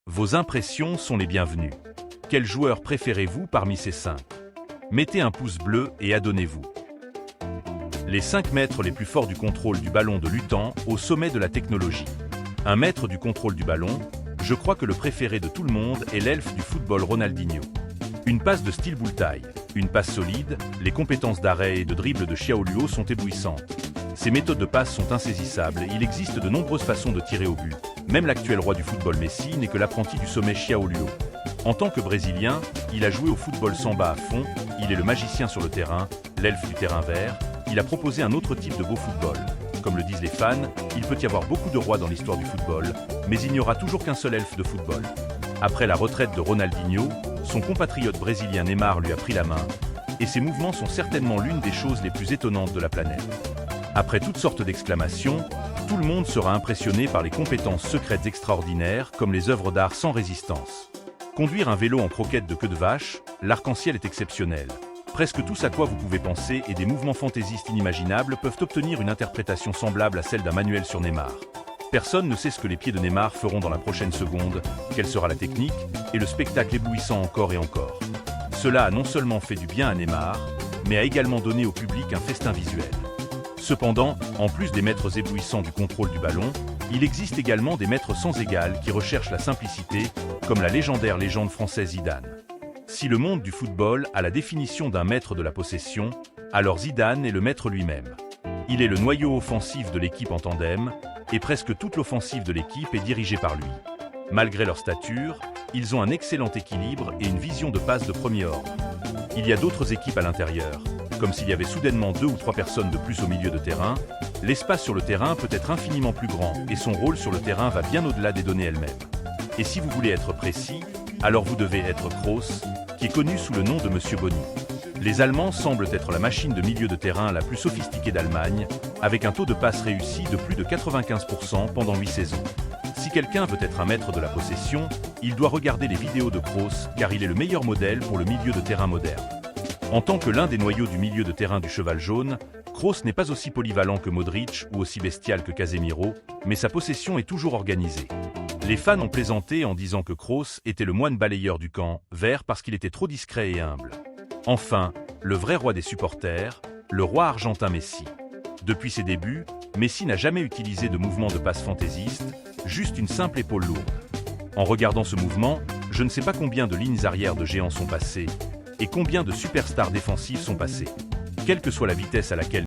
Vos impressions sont les bienvenues. Quel joueur préférez-vous parmi ces 5? Mettez un pouce bleu et adonnez-vous. Les 5 maîtres les plus forts du contrôle du ballon de l'UTAN au sommet de la technologie. Un maître du contrôle du ballon, je crois que le préféré de tout le monde est l'elfe du football Ronaldinho. Une passe de style Bullseye, une passe solide, les compétences d'arrêt et de dribble de Xiaoluo sont éblouissantes. Ses méthodes de passe sont insaisissables et il existe de nombreuses façons de tirer au but. Même l'actuel roi du football Messi n'est que l'apprenti du sommet Xiaoluo. En tant que Brésilien, il a joué au football samba à fond, il est le magicien sur le terrain, l'elfe du terrain vert, il a proposé un autre type de beau football. Comme le disent les fans, il peut y avoir beaucoup de rois dans l'histoire du football, mais il n'y aura toujours qu'un seul elfe de football. Après la retraite de Ronaldinho, son compatriote brésilien Neymar lui a pris la main, et ses mouvements sont certainement l'une des choses les plus étonnantes de la planète. Après toutes sortes d'exclamations, tout le monde sera impressionné par les compétences secrètes extraordinaires comme les œuvres d'art sans résistance. Conduire un vélo en croquette de queue de vache, l'arc-en-ciel est exceptionnel. Presque tout ce à quoi vous pouvez penser et des mouvements fantaisistes inimaginables peuvent obtenir une interprétation semblable à celle d'un manuel sur Neymar. Personne ne sait ce que les pieds de Neymar feront dans la prochaine seconde, quelle sera la technique, et le spectacle éblouissant encore et encore. Cela a non seulement fait du bien à Neymar, mais a également donné au public un festin visuel. Cependant, en plus des maîtres éblouissants du contrôle du ballon, il existe également des maîtres sans égal qui recherchent la simplicité, comme la légendaire légende française Zidane. Si le monde du football a la définition d'un maître de la possession, alors Zidane est le maître lui-même. Il est le noyau offensif de l'équipe en tandem, et presque toute l'offensive de l'équipe est dirigée par lui. Malgré leur stature, ils ont un excellent équilibre et une vision de passe de premier ordre. Il y a d'autres équipes à l'intérieur. Comme s'il y avait soudainement 2 ou 3 personnes de plus au milieu de terrain, l'espace sur le terrain peut être infiniment plus grand et son rôle sur le terrain va bien au-delà des données elles-mêmes. Et si vous voulez être précis, alors vous devez être Kroos, qui est connu sous le nom de Monsieur Boni. Les Allemands semblent être la machine de milieu de terrain la plus sophistiquée d'Allemagne, avec un taux de passe réussi de plus de 95% pendant 8 saisons. Si quelqu'un veut être un maître de la possession, il doit regarder les vidéos de Kroos car il est le meilleur modèle pour le milieu de terrain moderne. En tant que l'un des noyaux du milieu de terrain du cheval jaune, Kroos n'est pas aussi polyvalent que Modric ou aussi bestial que Casemiro, mais sa possession est toujours organisée. Les fans ont plaisanté en disant que Kroos était le moine balayeur du camp vert parce qu'il était trop discret et humble. Enfin, le vrai roi des supporters, le roi argentin Messi. Depuis ses débuts, Messi n'a jamais utilisé de mouvement de passe fantaisiste, juste une simple épaule lourde. En regardant ce mouvement, je ne sais pas combien de lignes arrière de géants sont passées, et combien de superstars défensifs sont passés. Quelle que soit la vitesse à laquelle